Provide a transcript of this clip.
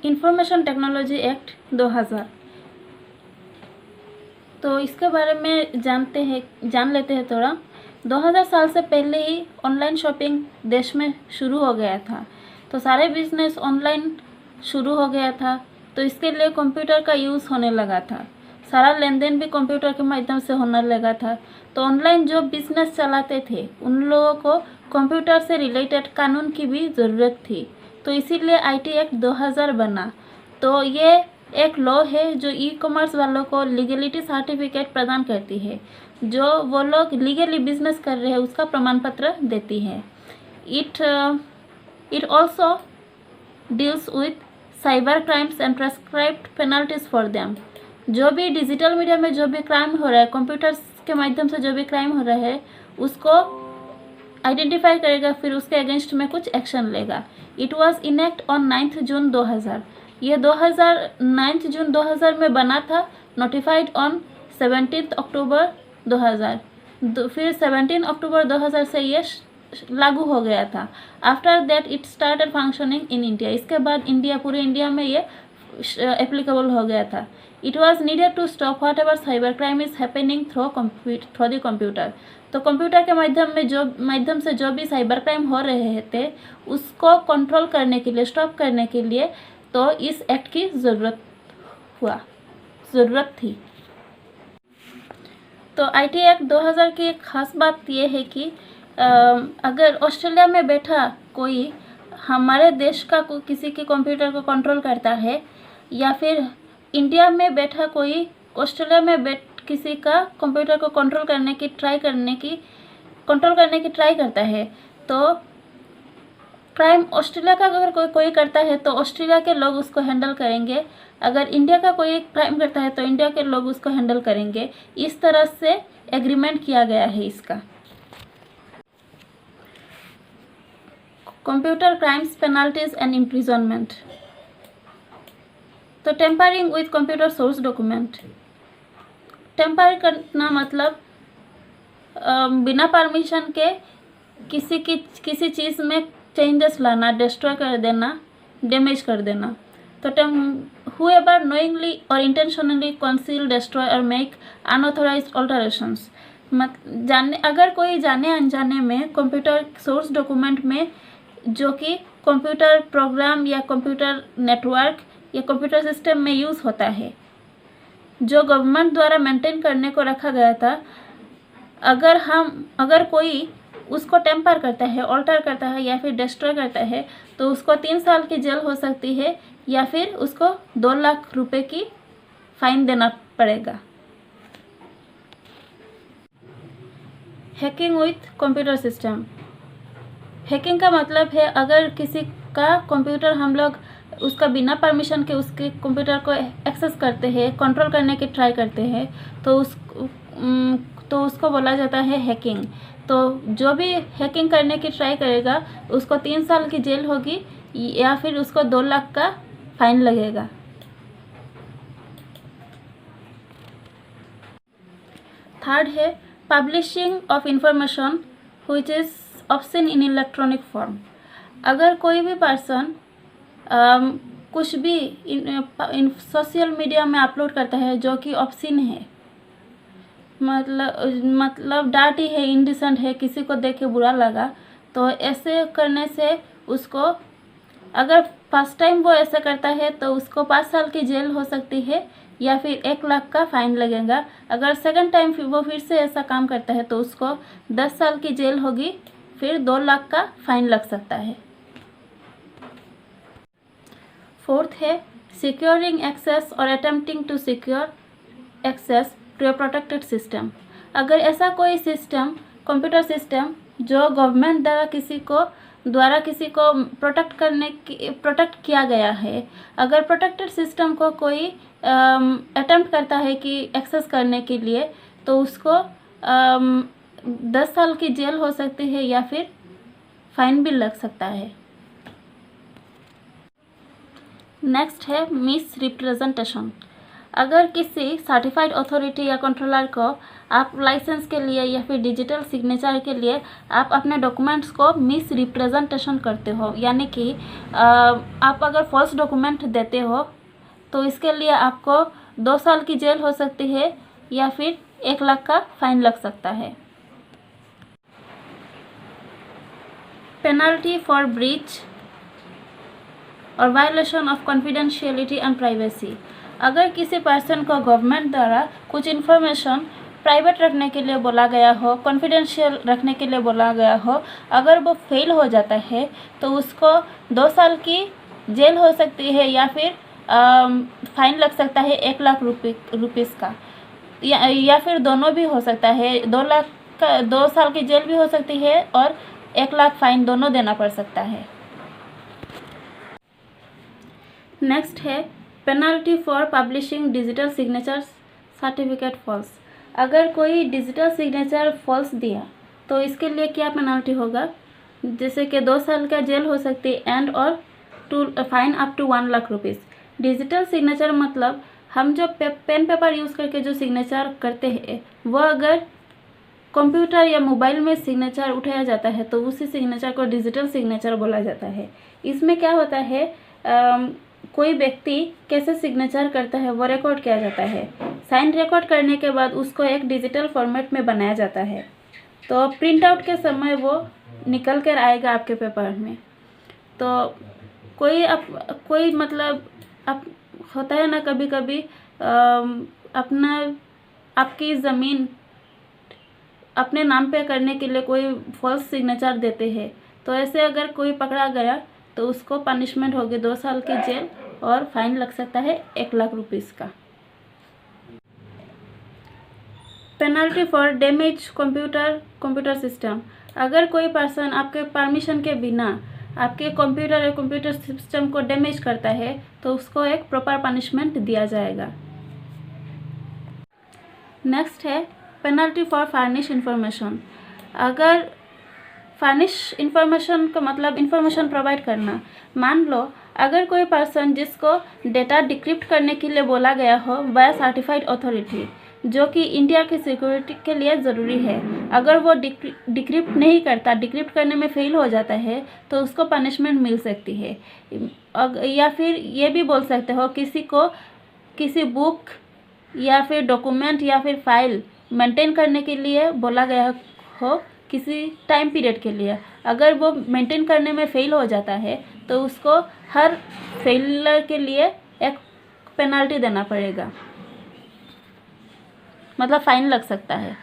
Information technology act 2000। तो इसके बारे में जान लेते हैं थोड़ा। 2000 साल से पहले ही ऑनलाइन शॉपिंग देश में शुरू हो गया था, तो सारे बिजनेस ऑनलाइन शुरू हो गया था। तो इसके लिए कंप्यूटर का यूज़ होने लगा था, सारा लेन देन भी कंप्यूटर के माध्यम से होने लगा था। तो ऑनलाइन जो बिजनेस चलाते थे उन लोगों को कंप्यूटर से रिलेटेड कानून की भी ज़रूरत थी, तो इसीलिए आईटी एक्ट 2000 बना। तो ये एक लॉ है जो ई कॉमर्स वालों को लीगलिटी सर्टिफिकेट प्रदान करती है, जो वो लोग लीगली बिजनेस कर रहे हैं उसका प्रमाण पत्र देती है। It also deals with cyber crimes and prescribed penalties for them. जो भी डिजिटल मीडिया में जो भी क्राइम हो रहा है, कंप्यूटर के माध्यम से जो भी क्राइम हो रहा है, उसको आइडेंटिफाई करेगा, फिर उसके अगेंस्ट में कुछ एक्शन लेगा। इट वॉज इनेक्ट ऑन 9 जून 2000। ये 9 जून 2000 में बना था, नोटिफाइड ऑन 17 अक्टूबर 2000। फिर 17 अक्टूबर 2000 से ये लागू हो गया था। After that it started functioning in India. इसके बाद पूरे इंडिया में ये एप्लीकेबल हो गया था। It was needed to stop whatever cyber crime is happening through the computer. तो कंप्यूटर के माध्यम से जो भी साइबर क्राइम हो रहे थे उसको कंट्रोल करने के लिए, स्टॉप करने के लिए तो इस एक्ट की ज़रूरत थी। तो आईटी एक्ट 2000 की एक ख़ास बात यह है कि अगर ऑस्ट्रेलिया में बैठा कोई हमारे देश का किसी के कंप्यूटर को कंट्रोल करता है, या फिर इंडिया में बैठा कोई ऑस्ट्रेलिया में किसी का कंप्यूटर को कंट्रोल करने की ट्राई करता है, तो क्राइम ऑस्ट्रेलिया का अगर कोई करता है तो ऑस्ट्रेलिया के लोग उसको हैंडल करेंगे। अगर इंडिया का कोई क्राइम करता है तो इंडिया के लोग उसको हैंडल करेंगे। इस तरह से एग्रीमेंट किया गया है इसका। Computer crimes, penalties and imprisonment. तो tampering with computer source document. Tamper करना मतलब बिना परमिशन के किसी चीज़ में चेंजेस लाना, डिस्ट्रॉय कर देना, डैमेज कर देना। तो whoever knowingly or intentionally conceal, destroy or make unauthorized alterations। अगर कोई जाने अनजाने में कंप्यूटर सोर्स डॉक्यूमेंट में जो कि कंप्यूटर प्रोग्राम या कंप्यूटर नेटवर्क या कंप्यूटर सिस्टम में यूज़ होता है, जो गवर्नमेंट द्वारा मेंटेन करने को रखा गया था, अगर कोई उसको टेम्पर करता है, ऑल्टर करता है या फिर डिस्ट्रॉय करता है, तो उसको 3 साल की जेल हो सकती है या फिर उसको 2 लाख रुपए की फाइन देना पड़ेगा। Hacking with computer system. Hacking का मतलब है अगर किसी का कंप्यूटर हम लोग उसका बिना परमिशन के उसके कंप्यूटर को एक्सेस करते हैं, कंट्रोल करने की ट्राई करते हैं, तो उसको बोला जाता है हैकिंग। तो जो भी हैकिंग करने की ट्राई करेगा उसको 3 साल की जेल होगी या फिर उसको 2 लाख का फाइन लगेगा। थर्ड है publishing of information which is obscene in electronic form. अगर कोई भी पर्सन कुछ भी सोशल मीडिया में अपलोड करता है जो कि ऑब्ससीन है, मतलब डार्टी है, इंडिसेंट है, किसी को देख के बुरा लगा, तो ऐसे करने से उसको, अगर फर्स्ट टाइम वो ऐसा करता है तो उसको 5 साल की जेल हो सकती है या फिर 1 लाख का फाइन लगेगा। अगर सेकंड टाइम वो फिर से ऐसा काम करता है तो उसको 10 साल की जेल होगी, फिर 2 लाख का फाइन लग सकता है। फोर्थ है सिक्योरिंग एक्सेस और attempting to secure access to a protected system. अगर ऐसा कोई सिस्टम, कंप्यूटर सिस्टम जो गवर्नमेंट द्वारा किसी को प्रोटेक्ट किया गया है, अगर प्रोटेक्टेड सिस्टम को कोई अटेम्प्ट करता है कि एक्सेस करने के लिए, तो उसको 10 साल की जेल हो सकती है या फिर फाइन भी लग सकता है। नेक्स्ट है मिस रिप्रेजेंटेशन। अगर किसी सर्टिफाइड अथॉरिटी या कंट्रोलर को आप लाइसेंस के लिए या फिर डिजिटल सिग्नेचर के लिए आप अपने डॉक्यूमेंट्स को मिस रिप्रेजेंटेशन करते हो, यानी कि आप अगर फॉल्स डॉक्यूमेंट देते हो तो इसके लिए आपको 2 साल की जेल हो सकती है या फिर 1 लाख का फाइन लग सकता है। पेनल्टी फॉर ब्रीच और violation of confidentiality and privacy. अगर किसी पर्सन को गवर्नमेंट द्वारा कुछ इन्फॉर्मेशन प्राइवेट रखने के लिए बोला गया हो, कॉन्फिडेंशियल रखने के लिए बोला गया हो, अगर वो फेल हो जाता है तो उसको 2 साल की जेल हो सकती है या फिर फाइन लग सकता है 1 लाख रुपीस का, या फिर दोनों भी हो सकता है। 2 साल की जेल भी हो सकती है और 1 लाख फाइन दोनों देना पड़ सकता है। नेक्स्ट है penalty for publishing digital signature certificate false. अगर कोई डिजिटल सिग्नेचर फॉल्स दिया तो इसके लिए क्या पेनल्टी होगा, जैसे कि 2 साल का जेल हो सकती है एंड और fine up to 1 lakh rupees. Digital signature मतलब हम जो पेन पेपर यूज़ करके जो सिग्नेचर करते हैं वो अगर कंप्यूटर या मोबाइल में सिग्नेचर उठाया जाता है तो उसी सिग्नेचर को डिजिटल सिग्नेचर बोला जाता है। इसमें क्या होता है, कोई व्यक्ति कैसे सिग्नेचर करता है वो रिकॉर्ड किया जाता है। साइन रिकॉर्ड करने के बाद उसको एक डिजिटल फॉर्मेट में बनाया जाता है, तो प्रिंट आउट के समय वो निकल कर आएगा आपके पेपर में। तो कोई मतलब होता है ना, कभी कभी आपकी ज़मीन अपने नाम पे करने के लिए कोई फॉल्स सिग्नेचर देते हैं, तो ऐसे अगर कोई पकड़ा गया तो उसको पनिशमेंट होगी 2 साल की जेल और फाइन लग सकता है 1 लाख रुपीज़ का। Penalty for damage computer system. अगर कोई पर्सन आपके परमिशन के बिना आपके कंप्यूटर या कंप्यूटर सिस्टम को डैमेज करता है तो उसको एक प्रॉपर पनिशमेंट दिया जाएगा। नेक्स्ट है पेनल्टी फॉर फार्निश इन्फॉर्मेशन। अगर फार्निश इन्फॉर्मेशन का मतलब इन्फॉर्मेशन प्रोवाइड करना। मान लो अगर कोई पर्सन जिसको डेटा डिक्रिप्ट करने के लिए बोला गया हो बाय सर्टिफाइड अथॉरिटी, जो कि इंडिया की सिक्योरिटी के लिए ज़रूरी है, अगर वो डिक्रिप्ट नहीं करता, डिक्रिप्ट करने में फेल हो जाता है तो उसको पनिशमेंट मिल सकती है। या फिर ये भी बोल सकते हो किसी को किसी बुक या फिर डॉक्यूमेंट या फिर फाइल मेंटेन करने के लिए बोला गया हो किसी टाइम पीरियड के लिए, अगर वो मेंटेन करने में फेल हो जाता है तो उसको हर फेलियर के लिए एक पेनल्टी देना पड़ेगा, मतलब फाइन लग सकता है।